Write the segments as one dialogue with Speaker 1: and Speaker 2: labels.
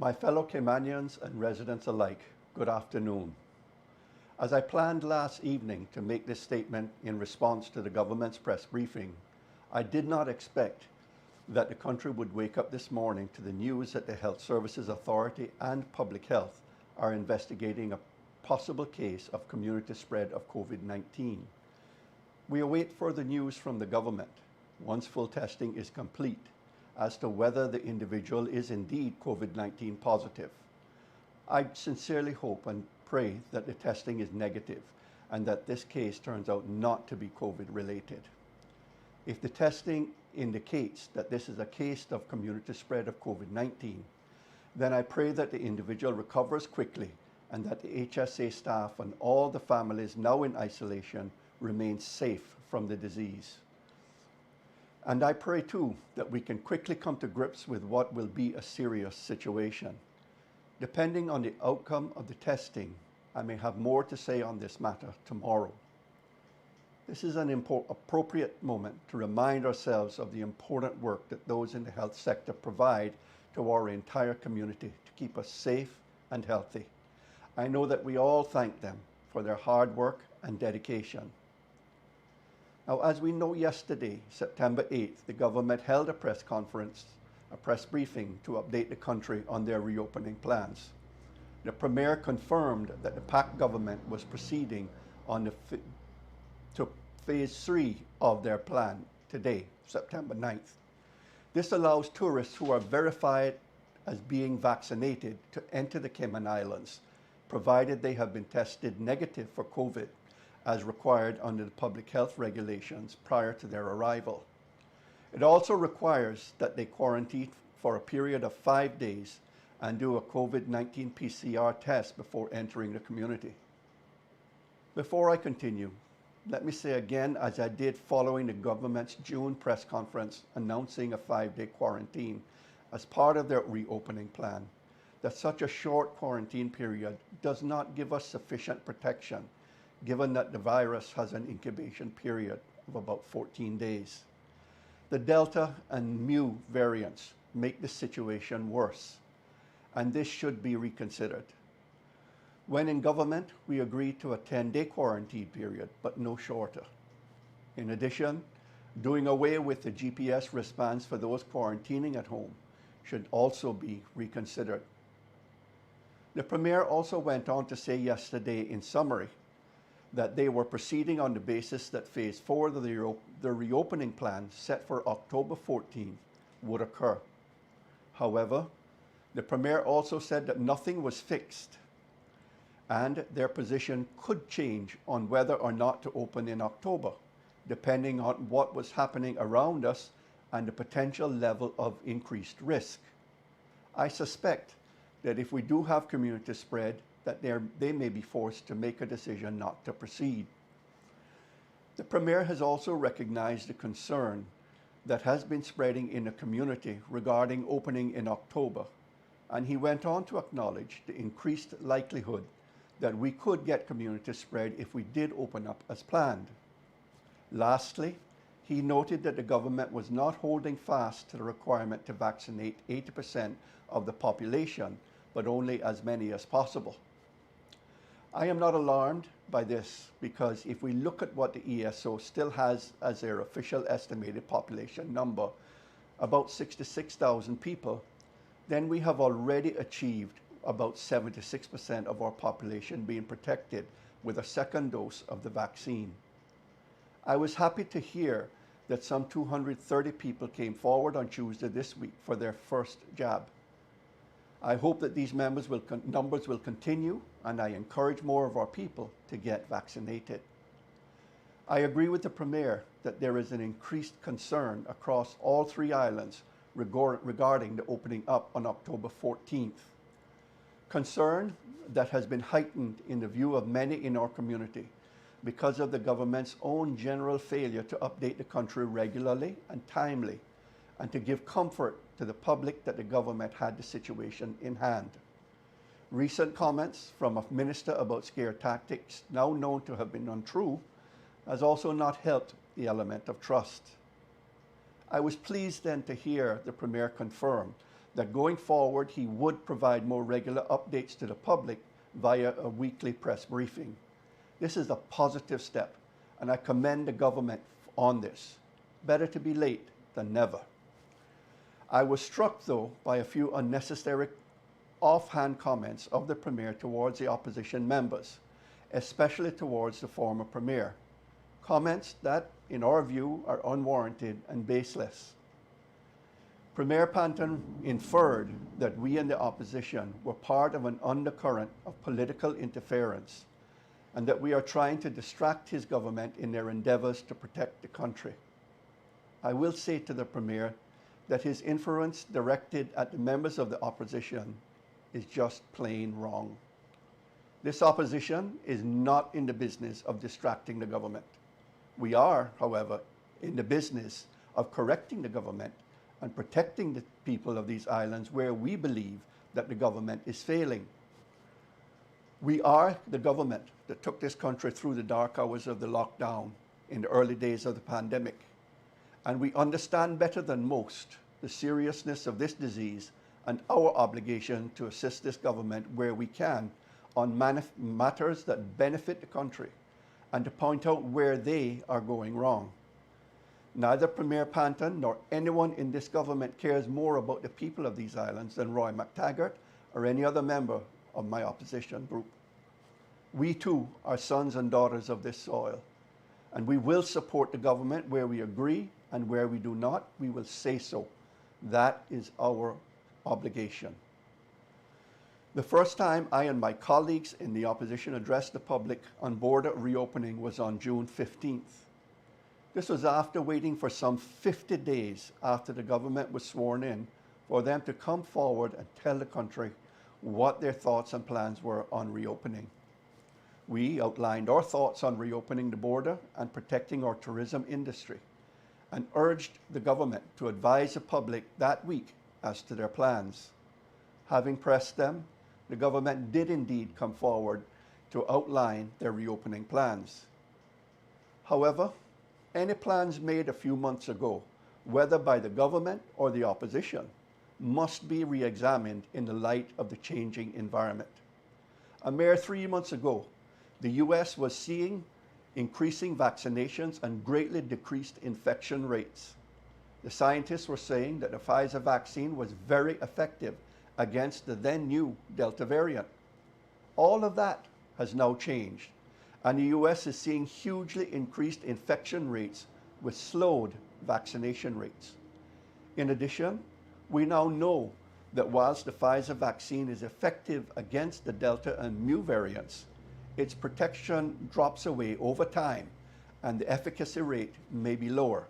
Speaker 1: My fellow Caymanians and residents alike, good afternoon. As I planned last evening to make this statement in response to the government's press briefing, I did not expect that the country would wake up this morning to the news that the Health Services Authority and Public Health are investigating a possible case of community spread of COVID-19. We await further news from the government, once full testing is complete, as to whether the individual is indeed COVID-19 positive. I sincerely hope and pray that the testing is negative and that this case turns out not to be COVID related. If the testing indicates that this is a case of community spread of COVID-19, then I pray that the individual recovers quickly and that the HSA staff and all the families now in isolation remain safe from the disease. And I pray too that we can quickly come to grips with what will be a serious situation. Depending on the outcome of the testing, I may have more to say on this matter tomorrow. This is an appropriate moment to remind ourselves of the important work that those in the health sector provide to our entire community to keep us safe and healthy. I know that we all thank them for their hard work and dedication. Now, as we know, yesterday, September 8th, the government held a press conference, a press briefing to update the country on their reopening plans. The Premier confirmed that the PACT government was proceeding on to phase 3 of their plan today, September 9th. This allows tourists who are verified as being vaccinated to enter the Cayman Islands, provided they have been tested negative for COVID, as required under the public health regulations prior to their arrival. It also requires that they quarantine for a period of 5 days and do a COVID-19 PCR test before entering the community. Before I continue, let me say again, as I did following the government's June press conference announcing a 5-day quarantine as part of their reopening plan, that such a short quarantine period does not give us sufficient protection, given that the virus has an incubation period of about 14 days. The Delta and Mu variants make the situation worse, and this should be reconsidered. When in government, we agreed to a 10-day quarantine period, but no shorter. In addition, doing away with the GPS response for those quarantining at home should also be reconsidered. The Premier also went on to say yesterday in summary that they were proceeding on the basis that phase 4 of the reopening plan set for October 14th would occur. However, the Premier also said that nothing was fixed and their position could change on whether or not to open in October, depending on what was happening around us and the potential level of increased risk. I suspect that if we do have community spread, that they may be forced to make a decision not to proceed. The Premier has also recognized the concern that has been spreading in the community regarding opening in October, and he went on to acknowledge the increased likelihood that we could get community spread if we did open up as planned. Lastly, he noted that the government was not holding fast to the requirement to vaccinate 80% of the population, but only as many as possible. I am not alarmed by this because if we look at what the ESO still has as their official estimated population number, about 66,000 people, then we have already achieved about 76% of our population being protected with a second dose of the vaccine. I was happy to hear that some 230 people came forward on Tuesday this week for their first jab. I hope that these numbers will continue, and I encourage more of our people to get vaccinated. I agree with the Premier that there is an increased concern across all 3 islands regarding the opening up on October 14th. Concern that has been heightened in the view of many in our community because of the government's own general failure to update the country regularly and timely, and to give comfort to the public that the government had the situation in hand. Recent comments from a minister about scare tactics, now known to have been untrue, has also not helped the element of trust. I was pleased then to hear the Premier confirm that going forward he would provide more regular updates to the public via a weekly press briefing. This is a positive step, and I commend the government on this. Better to be late than never. I was struck, though, by a few unnecessary offhand comments of the Premier towards the opposition members, especially towards the former Premier. Comments that, in our view, are unwarranted and baseless. Premier Panton inferred that we in the opposition were part of an undercurrent of political interference and that we are trying to distract his government in their endeavours to protect the country. I will say to the Premier that his inference directed at the members of the opposition is just plain wrong. This opposition is not in the business of distracting the government. We are, however, in the business of correcting the government and protecting the people of these islands where we believe that the government is failing. We are the government that took this country through the dark hours of the lockdown in the early days of the pandemic. And we understand better than most the seriousness of this disease and our obligation to assist this government where we can on matters that benefit the country and to point out where they are going wrong. Neither Premier Panton nor anyone in this government cares more about the people of these islands than Roy McTaggart or any other member of my opposition group. We too are sons and daughters of this soil, and we will support the government where we agree, and where we do not, we will say so. That is our obligation. The first time I and my colleagues in the opposition addressed the public on border reopening was on June 15th. This was after waiting for some 50 days after the government was sworn in for them to come forward and tell the country what their thoughts and plans were on reopening. We outlined our thoughts on reopening the border and protecting our tourism industry, and urged the government to advise the public that week as to their plans. Having pressed them, the government did indeed come forward to outline their reopening plans. However, any plans made a few months ago, whether by the government or the opposition, must be re-examined in the light of the changing environment. A mere 3 months ago, the US was seeing increasing vaccinations and greatly decreased infection rates. The scientists were saying that the Pfizer vaccine was very effective against the then new Delta variant. All of that has now changed, and the US is seeing hugely increased infection rates with slowed vaccination rates. In addition, we now know that whilst the Pfizer vaccine is effective against the Delta and Mu variants, its protection drops away over time and the efficacy rate may be lower.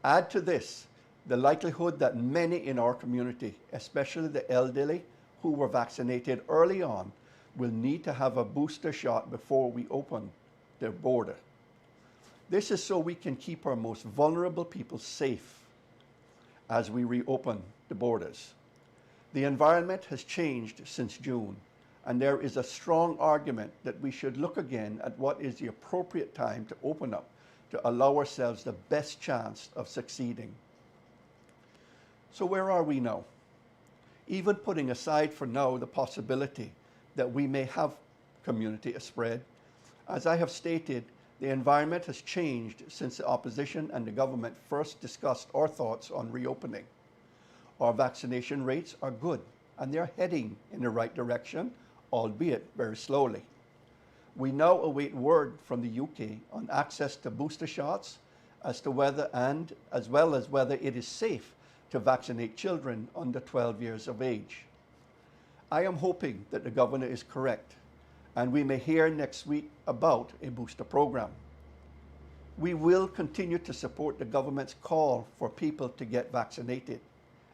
Speaker 1: Add to this the likelihood that many in our community, especially the elderly who were vaccinated early on, will need to have a booster shot before we open the border. This is so we can keep our most vulnerable people safe as we reopen the borders. The environment has changed since June, and there is a strong argument that we should look again at what is the appropriate time to open up to allow ourselves the best chance of succeeding. So where are we now? Even putting aside for now the possibility that we may have community spread, as I have stated, the environment has changed since the opposition and the government first discussed our thoughts on reopening. Our vaccination rates are good, and they're heading in the right direction, albeit very slowly. We now await word from the UK on access to booster shots as well as whether it is safe to vaccinate children under 12 years of age. I am hoping that the governor is correct, and we may hear next week about a booster program. We will continue to support the government's call for people to get vaccinated,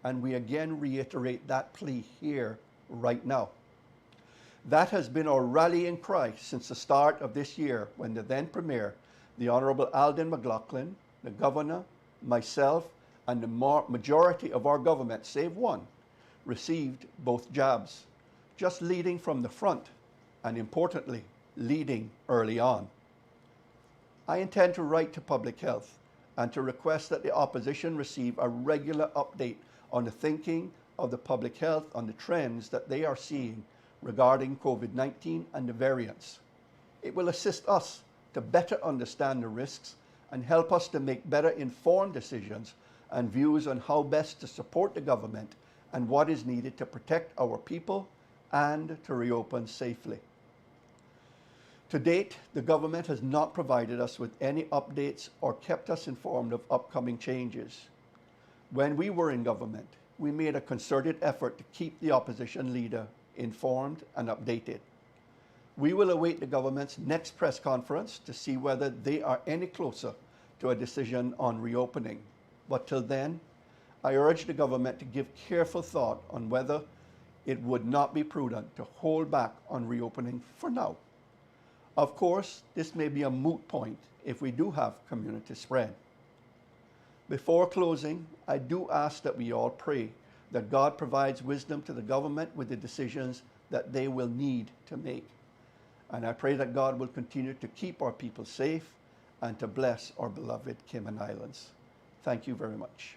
Speaker 1: and we again reiterate that plea here right now. That has been our rallying cry since the start of this year, when the then Premier, the Honourable Alden McLaughlin, the Governor, myself, and the majority of our government, save one, received both jabs, just leading from the front, and importantly, leading early on. I intend to write to Public Health and to request that the opposition receive a regular update on the thinking of the public health on the trends that they are seeing regarding COVID-19 and the variants. It will assist us to better understand the risks and help us to make better informed decisions and views on how best to support the government and what is needed to protect our people and to reopen safely. To date, the government has not provided us with any updates or kept us informed of upcoming changes. When we were in government, we made a concerted effort to keep the opposition leader informed and updated. We will await the government's next press conference to see whether they are any closer to a decision on reopening. But till then, I urge the government to give careful thought on whether it would not be prudent to hold back on reopening for now. Of course, this may be a moot point if we do have community spread. Before closing, I do ask that we all pray that God provides wisdom to the government with the decisions that they will need to make. And I pray that God will continue to keep our people safe and to bless our beloved Cayman Islands. Thank you very much.